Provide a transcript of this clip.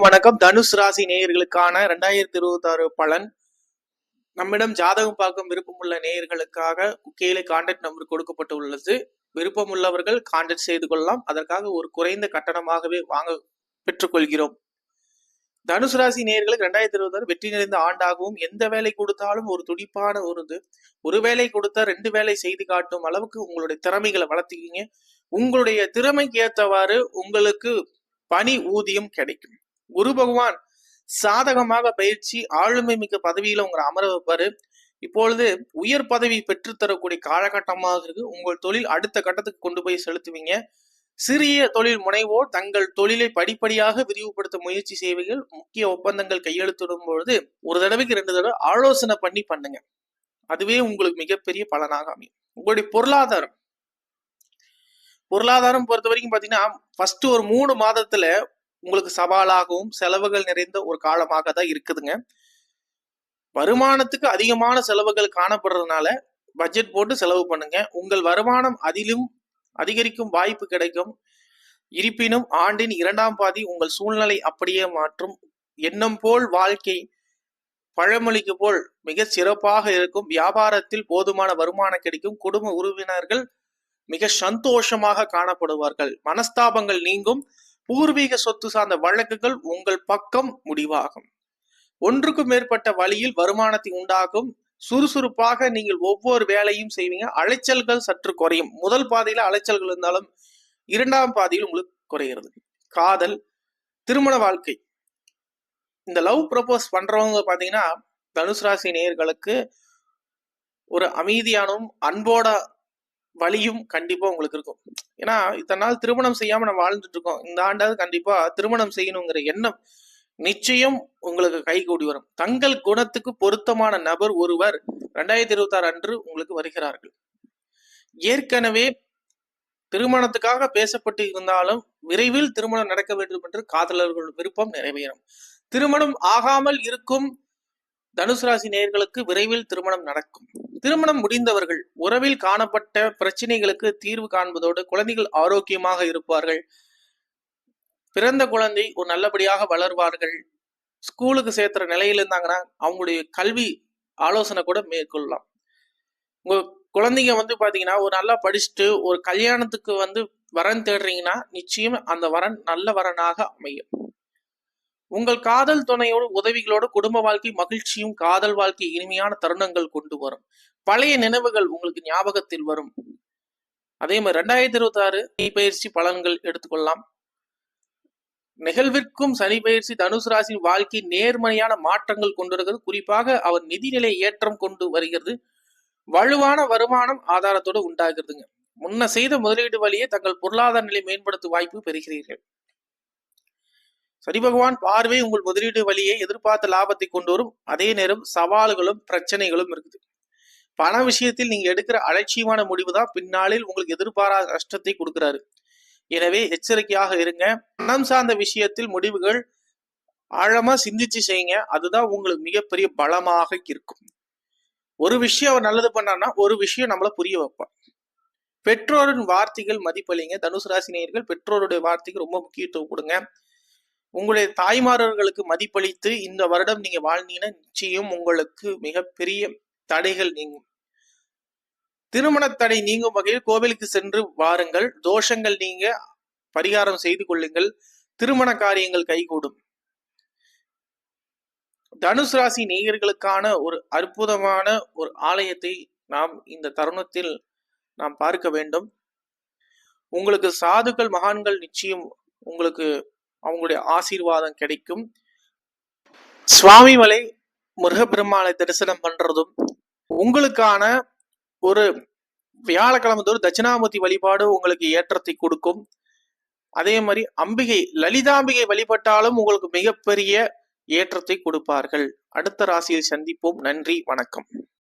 வணக்கம். தனுஷ் ராசி நேயர்களுக்கான 2026 பலன். நம்மிடம் ஜாதகம் பார்க்கும் விருப்பமுள்ள நேயர்களுக்காக கீழே கான்டாக்ட் நம்பர் கொடுக்கப்பட்டு உள்ளது. விருப்பமுள்ளவர்கள் கான்டாக்ட் செய்து கொள்ளலாம். அதற்காக ஒரு குறைந்த கட்டணமாகவே வாங்க பெற்றுக்கொள்கிறோம். தனுஷ் ராசி நேயர்களுக்கு 2026 வெற்றி நிறைந்த ஆண்டாகவும், எந்த வேலை கொடுத்தாலும் ஒரு துடிப்பான ஒரு வேலை கொடுத்தா 2 வேலை செய்து காட்டும் அளவுக்கு உங்களுடைய திறமைகளை வளர்த்துக்கிங்க. உங்களுடைய திறமைக்கு ஏற்றவாறு உங்களுக்கு பணி ஊதியம் கிடைக்கும். குரு பகவான் சாதகமாக பயிற்சி ஆளுமை மிக்க பதவியில உங்களை அமர வைப்பாரு. இப்பொழுது உயர் பதவி பெற்றுத்தரக்கூடிய காலகட்டமாக இருக்கு. உங்கள் தொழில் அடுத்த கட்டத்துக்கு கொண்டு போய் செலுத்துவீங்க. சிறிய தொழில் முனைவோர் தங்கள் தொழிலை படிப்படியாக விரிவுபடுத்த முயற்சி செய்வீர்கள். முக்கிய ஒப்பந்தங்கள் கையெழுத்திடும் பொழுது ஒரு தடவைக்கு 2 தடவை ஆலோசனை பண்ணி பண்ணுங்க. அதுவே உங்களுக்கு மிகப்பெரிய பலனாக அமையும். உங்களுடைய பொருளாதாரம் பொறுத்த வரைக்கும் பாத்தீங்கன்னா ஃபர்ஸ்ட் ஒரு 3 மாதத்துல உங்களுக்கு சவாலாகவும் செலவுகள் நிறைந்த ஒரு காலமாக தான் இருக்குதுங்க. வருமானத்துக்கு அதிகமான செலவுகள் காணப்படுறதுனால பட்ஜெட் போட்டு செலவு பண்ணுங்க. உங்கள் வருமானம் அதிலும் அதிகரிக்கும் வாய்ப்பு கிடைக்கும். இருப்பினும் ஆண்டின் 2ஆம் பாதி உங்கள் சூழ்நிலை அப்படியே மாற்றும். எண்ணம் போல் வாழ்க்கை பழமொழிக்கு போல் மிக சிறப்பாக இருக்கும். வியாபாரத்தில் போதுமான வருமானம் கிடைக்கும். குடும்ப உறவினர்கள் மிக சந்தோஷமாக காணப்படுவார்கள். மனஸ்தாபங்கள் நீங்கும். பூர்வீக சொத்து சார்ந்த வழக்குகள் உங்கள் பக்கம் முடிவாகும். ஒன்றுக்கும் மேற்பட்ட வழியில் வருமானத்தை உண்டாகும். சுறுசுறுப்பாக நீங்கள் ஒவ்வொரு வேலையும் செய்வீங்க. அலைச்சல்கள் சற்று குறையும். முதல் பாதையில அலைச்சல்கள் இருந்தாலும் 2ஆம் பாதையில் உங்களுக்கு குறைகிறது. காதல், திருமண வாழ்க்கை, இந்த லவ் ப்ரப்போஸ் பண்றவங்க பாத்தீங்கன்னா தனுசு ராசி நேயர்களுக்கு ஒரு அமைதியானவும் அன்போட வழியும் கண்டிப்பா உங்களுக்கு இருக்கும். ஏன்னா இத்தனை நாள் திருமணம் செய்யாம நம்ம வாழ்ந்துட்டு இருக்கோம். இந்த ஆண்டாவது கண்டிப்பா திருமணம் செய்யணுங்கிற எண்ணம் நிச்சயம் உங்களுக்கு கைகூடி வரும். தங்கள் குணத்துக்கு பொருத்தமான நபர் ஒருவர் 2026 அன்று உங்களுக்கு வருகிறார்கள். ஏற்கனவே திருமணத்துக்காக பேசப்பட்டு இருந்தாலும் விரைவில் திருமணம் நடக்க வேண்டும் என்று காதலர்கள் விருப்பம் நிறைவேறும். திருமணம் ஆகாமல் இருக்கும் தனுசு ராசி நேயர்களுக்கு விரைவில் திருமணம் நடக்கும். திருமணம் முடிந்தவர்கள் உறவில் காணப்பட்ட பிரச்சனைகளுக்கு தீர்வு காண்பதோடு குழந்தைகள் ஆரோக்கியமாக இருப்பார்கள். பிறந்த குழந்தை ஒரு நல்லபடியாக வளர்வார்கள். ஸ்கூலுக்கு சேர்த்துற நிலையில இருந்தாங்கன்னா அவங்களுடைய கல்வி ஆலோசனை கூட மேற்கொள்ளலாம். உங்க குழந்தைங்க பாத்தீங்கன்னா ஒரு நல்லா படிச்சுட்டு ஒரு கல்யாணத்துக்கு வரன் தேடுறீங்கன்னா நிச்சயம் அந்த வரன் நல்ல வரனாக அமையும். உங்கள் காதல் துணையோடு உதவிகளோடு குடும்ப வாழ்க்கை மகிழ்ச்சியும் காதல் வாழ்க்கை இனிமையான தருணங்கள் கொண்டு வரும். பழைய நினைவுகள் உங்களுக்கு ஞாபகத்தில் வரும். அதே மாதிரி 2026 சனி பயிற்சி பலன்கள் எடுத்துக்கொள்ளலாம். நிகழ்விற்கும் சனி பயிற்சி தனுசு ராசியின் வாழ்க்கை நேர்மறையான மாற்றங்கள் கொண்டிருக்கிறது. குறிப்பாக அவர் நிதிநிலை ஏற்றம் கொண்டு வருகிறது. வலுவான வருமானம் ஆதாரத்தோடு உண்டாகிறதுங்க. முன்ன செய்த முதலீடு வழியே தங்கள் பொருளாதார நிலை மேம்படுத்தும் வாய்ப்பு பெறுகிறீர்கள். சனி பகவான் பார்வை உங்கள் முதலீடு வழியே எதிர்பார்த்த லாபத்தை கொண்டு வரும். அதே நேரம் சவால்களும் பிரச்சனைகளும் இருக்குது. பண விஷயத்தில் நீங்க எடுக்கிற அலட்சியமான முடிவு தான் பின்னாளில் உங்களுக்கு எதிர்பாராத நஷ்டத்தை கொடுக்கிறாரு. எனவே எச்சரிக்கையாக இருங்க. பணம் சார்ந்த விஷயத்தில் முடிவுகள் ஆழமா சிந்திச்சு செய்யுங்க. அதுதான் உங்களுக்கு மிகப்பெரிய பலமாக இருக்கும். ஒரு விஷயம் அவர் நல்லது பண்ணார்னா ஒரு விஷயம் நம்மள புரிய வைப்பார். பெற்றோரின் வார்த்தைகள் மதிப்பளிங்க. தனுசு ராசி நேயர்கள் பெற்றோருடைய வார்த்தைக்கு ரொம்ப முக்கியத்துவம் கொடுங்க. உங்களுடைய தாய்மார்களுக்கு மதிப்பளித்து இந்த வருடம் நீங்க வாழ்ந்தீங்கன்னா நிச்சயம் உங்களுக்கு மிகப்பெரிய தடைகள் நீங்கும். திருமண தடை நீங்கும் வகையில் கோவிலுக்கு சென்று வாருங்கள். தோஷங்கள் நீங்க பரிகாரம் செய்து கொள்ளுங்கள். திருமண காரியங்கள் கைகூடும். தனுசு ராசி நேயர்களுக்கான ஒரு அற்புதமான ஒரு ஆலயத்தை நாம் இந்த தருணத்தில் நாம் பார்க்க வேண்டும். உங்களுக்கு சாதுக்கள் மகான்கள் நிச்சயம் உங்களுக்கு அவங்களுடைய ஆசீர்வாதம் கிடைக்கும். சுவாமிமலை முருகப்பெருமானை தரிசனம் பண்றதும் உங்களுக்கான ஒரு வியாழக்கிழமை தோறும் தட்சிணாமூர்த்தி வழிபாடு உங்களுக்கு ஏற்றத்தை கொடுக்கும். அதே மாதிரி லலிதாம்பிகை வழிபட்டாலும் உங்களுக்கு மிகப்பெரிய ஏற்றத்தை கொடுப்பார்கள். அடுத்த ராசியில் சந்திப்போம். நன்றி, வணக்கம்.